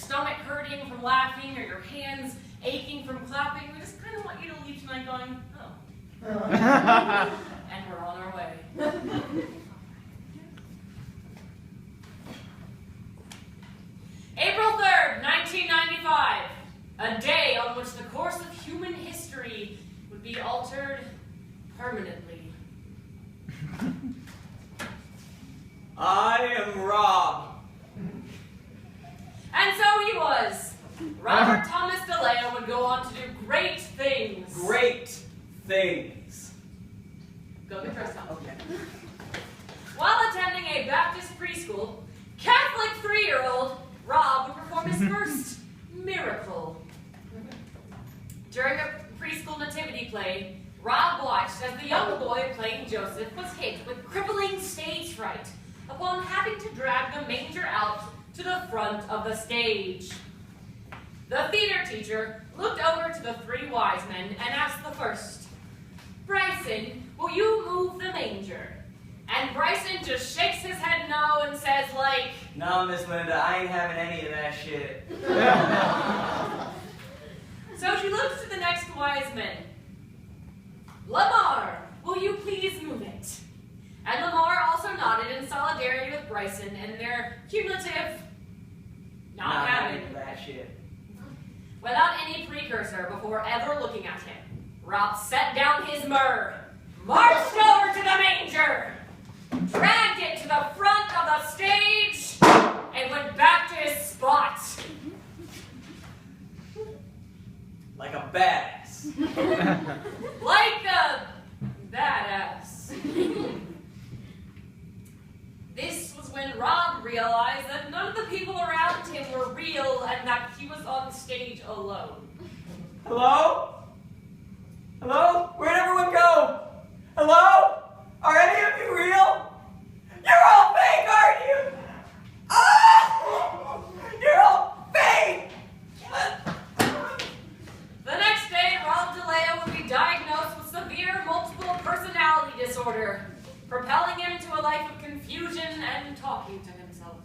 stomach hurting from laughing or your hands aching from clapping, we just kind of want you to leave tonight going, oh. And we're on our way. April 3rd, 1995. A day on which the course of human history would be altered permanently. I am Rob. And so he was. Robert Thomas DeLeo would go on to do great things. Great things. Go get dressed up. Okay. While attending a Baptist preschool, Catholic 3-year-old Rob would perform his first miracle. During a preschool nativity play, Rob watched as the young boy playing Joseph was hit with crippling stage fright upon having to drag the manger out to the front of the stage. The theater teacher looked over to the 3 wise men and asked the first, "Bryson, will you move the manger?" And Bryson just shakes his head no and says like, "No, Miss Linda, I ain't having any of that shit." So she looks to the next wise men. "Lamar, will you please move it?" And Lamar also nodded in solidarity with Bryson and their cumulative not having that shit. Without any precursor before ever looking at him, Rob set down his myrrh, marched over to the manger, dragged it to the front of the stage, and went back to his spot. Like a badass. Like a badass. This was when Rob realized that none of the people around him were real and that he was on stage alone. Hello? Hello? Where'd everyone go? Hello? Are any of you real? You're all fake, aren't you? Oh! You're all fake! The next day, Rob DeLeo would be diagnosed with severe multiple personality disorder, propelling him to a life of confusion and talking to himself.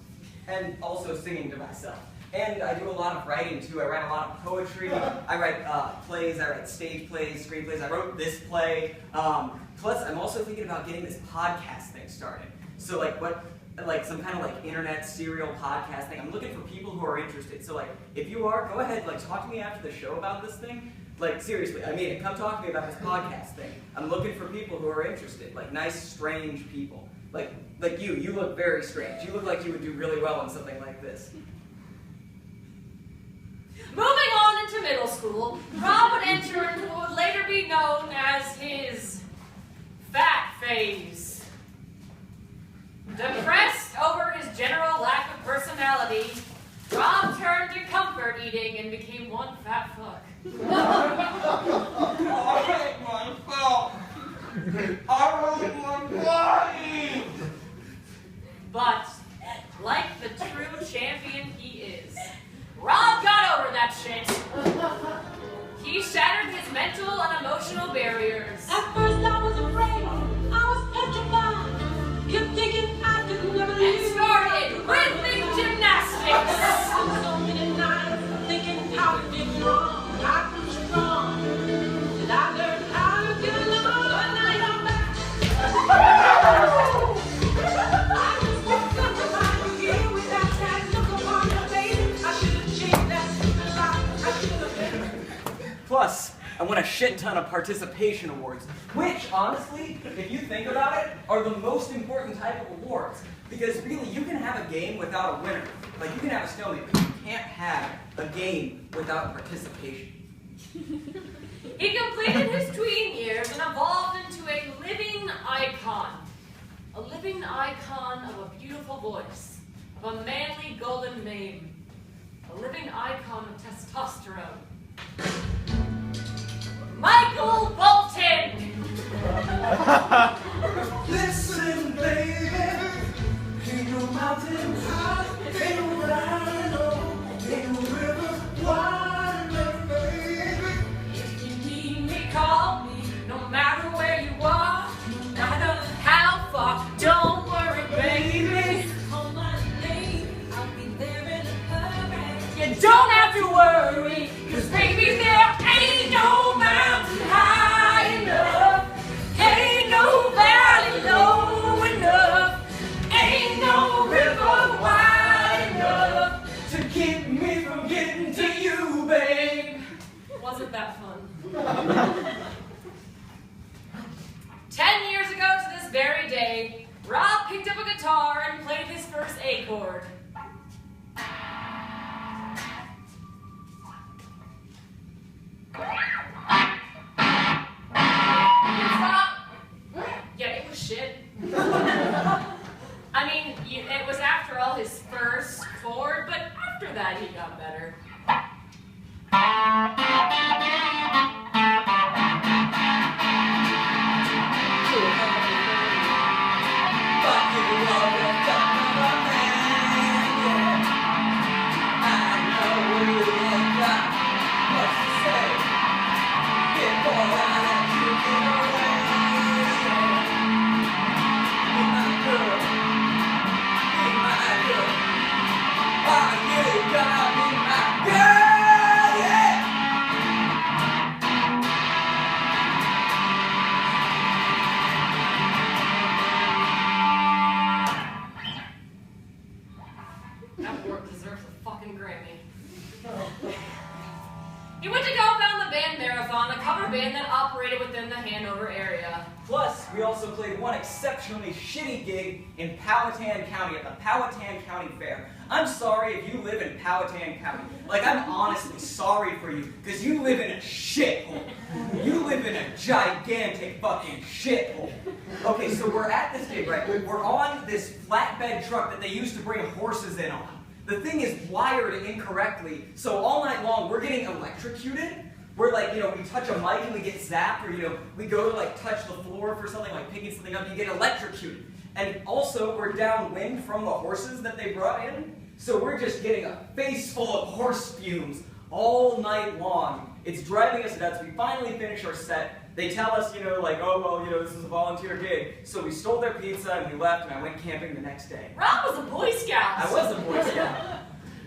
And also singing to myself. And I do a lot of writing too. I write a lot of poetry. I write plays. I write stage plays, screenplays. I wrote this play. Plus, I'm also thinking about getting this podcast thing started. So like some kind of like internet serial podcast thing. I'm looking for people who are interested. So like, if you are, go ahead, like talk to me after the show about this thing. Like seriously, I mean it. Come talk to me about this podcast thing. I'm looking for people who are interested. Like nice, strange people. Like you look very strange. You look like you would do really well in something like this. Moving on into middle school, Rob would enter into what would later be known as his fat phase. Depressed over his general lack of personality, Rob turned to comfort eating and became one fat fuck. I hate myself. I hate my body. But, like the true champion he is, Rob got over that shit. He shattered his mental and emotional barriers. At first I was afraid, I was petrified, kept thinking I could never leave. And started rhythmic gymnastics. So many nights thinking how to get wrong, I was strong, and I learned how to get along, but now you're back. I just want somebody here with that look upon your face. I should have changed that stupid life. I should have been. Plus, I won a shit ton of participation awards, which, honestly, if you think about it, are the most important type of awards. Because really, you can have a game without a winner. Like, you can have a stalemate, but you can't have a game without participation. He completed his tween years and evolved into a living icon. A living icon of a beautiful voice, of a manly golden mane. A living icon of testosterone. Michael Bolton! Listen, baby, ain't no mountain high, ain't no valley low, ain't no river wide, baby. If you need me, call me, no matter where you are, no matter how far, don't worry, baby. Call my name, I'll be there in a hurry. You 10 years ago to this very day, Rob picked up a guitar and played his first A chord. Yeah, it was shit. I mean, it was after all his first chord, but after that he got better. That work deserves a fucking Grammy. He went to go found the band Marathon, a cover band that operated within the Hanover area. Plus, we also played one exceptionally shitty gig in Powhatan County at the Powhatan County Fair. I'm sorry if you live in Powhatan County. Like, I'm honestly sorry for you, because you live in a shithole. You live in a gigantic fucking shithole. Okay, so we're at this gig, right? We're on this flatbed truck that they used to bring horses in on. The thing is wired incorrectly, so all night long we're getting electrocuted. We're like, we touch a mic and we get zapped, or, we go to like touch the floor for something, like picking something up, you get electrocuted. And also, we're downwind from the horses that they brought in, so we're just getting a face full of horse fumes all night long. It's driving us nuts. We finally finish our set. They tell us, this is a volunteer gig. So we stole their pizza and we left, and I went camping the next day. Rob was a Boy Scout. I was a Boy Scout.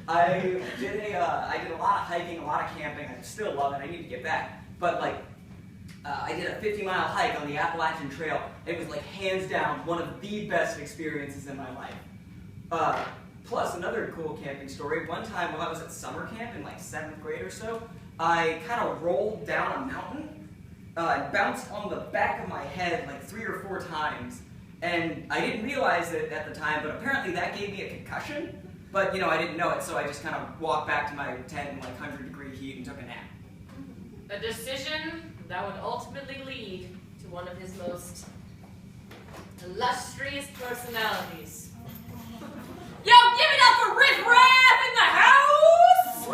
I did a lot of hiking, a lot of camping. I still love it. I need to get back. But I did a 50-mile hike on the Appalachian Trail. It was hands down one of the best experiences in my life. Plus another cool camping story. One time while I was at summer camp in 7th grade or so, I kind of rolled down a mountain and bounced on the back of my head 3 or 4 times. And I didn't realize it at the time, but apparently that gave me a concussion. But, I didn't know it, so I just kind of walked back to my tent in 100-degree heat and took a nap. A decision that would ultimately lead to one of his most illustrious personalities. Yo, give it up for Riff Raff in the house!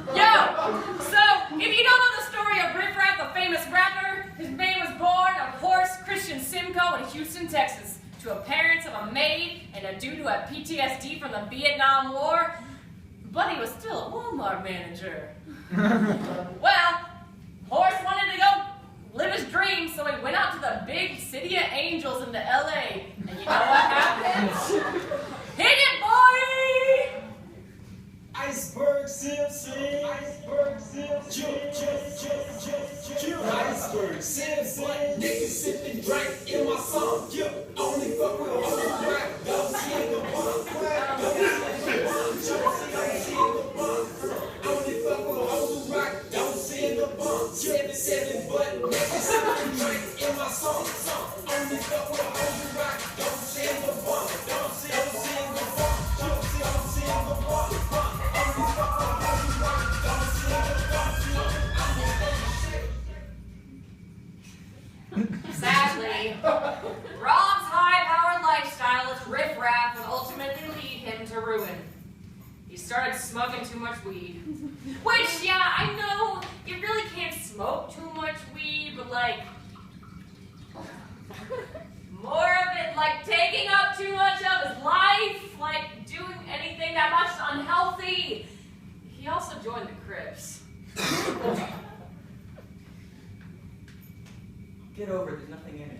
Yo, so if you don't know the story of Riff Raff, the famous rapper, his man was born of Horace Christian Simcoe in Houston, Texas, to a parents of a maid and a dude who had PTSD from the Vietnam War, but he was still a Walmart manager. Well, Horace wanted to go live his dream, so he went out to the big city of angels into LA. And you know what happened? Hit it, boy! Iceberg sip, sip, iceberg sip, chip, chip, chip, chip, chip, iceberg sip, sip, niggas sipping drink in my song, chip, only fuck with a whole rack, don't see the bump, don't see the bump, only fuck with a whole rack, don't see the bump, 7 but niggas sipping drink in my song, only fuck with a whole rack, don't see the bump, don't see the bump, don't see the bump. Sadly, Rob's high-powered lifestyle as Riff Raff would ultimately lead him to ruin. He started smoking too much weed. Which, yeah, I know you really can't smoke too much weed, but more of it taking up too much of his life, doing anything that much unhealthy. He also joined the Crips. Get over it, there's nothing in it.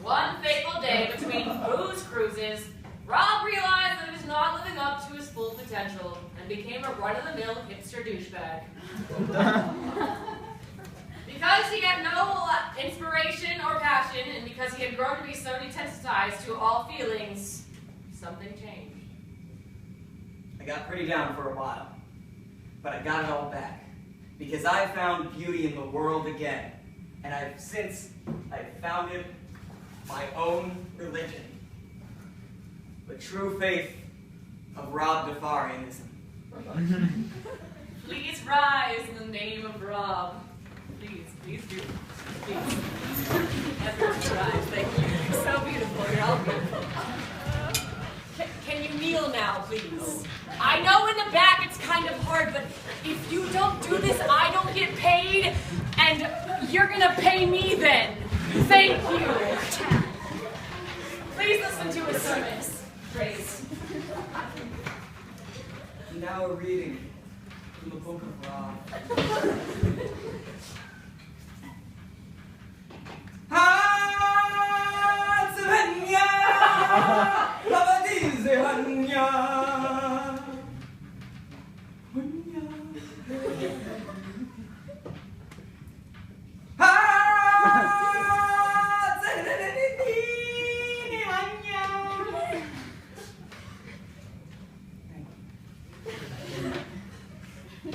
One fateful day between booze cruises, Rob realized that he was not living up to his full potential and became a run-of-the-mill hipster douchebag. Because he had no inspiration or passion, and because he had grown to be so desensitized to all feelings, something changed. I got pretty down for a while, but I got it all back. because I found beauty in the world again, and I've founded my own religion, the true faith of Rob Defarianism. Please rise in the name of Rob. Please do. Please. Everyone rise. Thank you. You're so beautiful. You're all beautiful. Can you kneel now, please? I know in the back it's kind of hard, but if you don't do this, I don't get paid, and you're gonna pay me then. Thank you. Please listen to his service. Praise. Now a reading from the Book of Rob.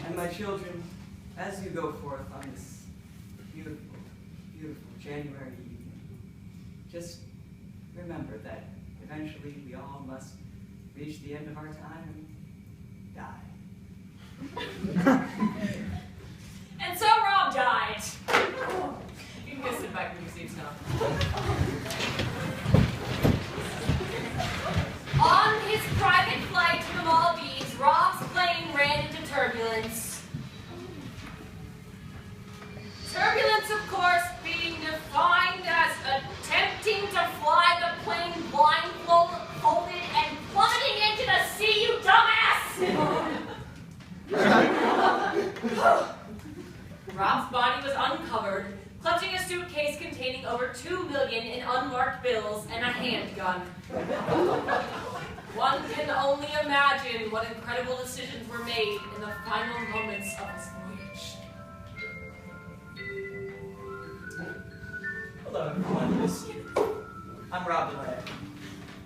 And my children, as you go forth on this beautiful, beautiful January evening, just remember that eventually we all must reach the end of our time and die. And so Rob died. You can go sit back in your seats now. On his private flight to the Maldives, Rob's plane ran into turbulence. Turbulence, of course, being defined as attempting to fly the plane blindfolded and plummeting into the sea, you dumbass! Rob's body was uncovered, clutching a suitcase containing over $2 million in unmarked bills and a handgun. One can only imagine what incredible decisions were made in the final moments of his voyage. Hello, everyone. I'm Rob DeLay.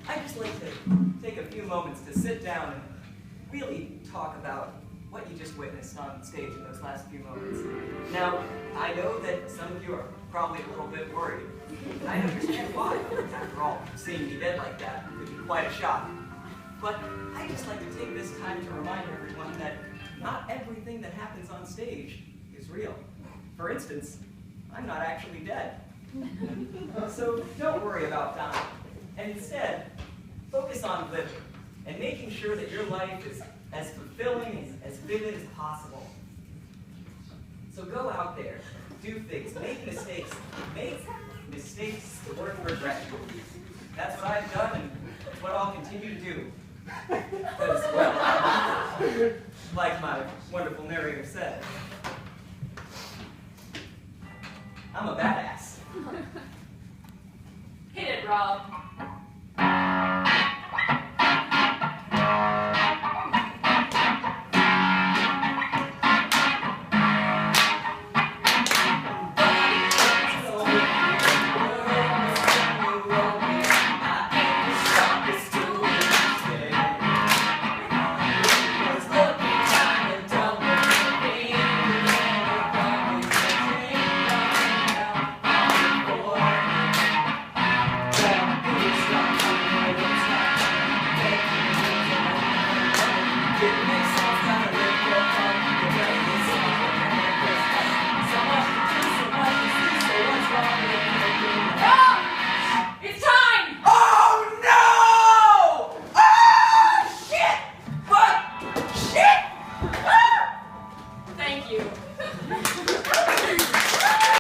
I'd just like to take a few moments to sit down and really talk about what you just witnessed on stage in those last few moments. Now, I know that some of you are probably a little bit worried. And I understand why. After all, seeing me dead like that could be quite a shock. But I'd just like to take this time to remind everyone that not everything that happens on stage is real. For instance, I'm not actually dead. So don't worry about dying. And instead, focus on living and making sure that your life is as fulfilling and as vivid as possible. So go out there, do things, make mistakes to work regret. That's what I've done and it's what I'll continue to do. Because, well, like my wonderful narrator said, I'm a badass. Hit it, Rob.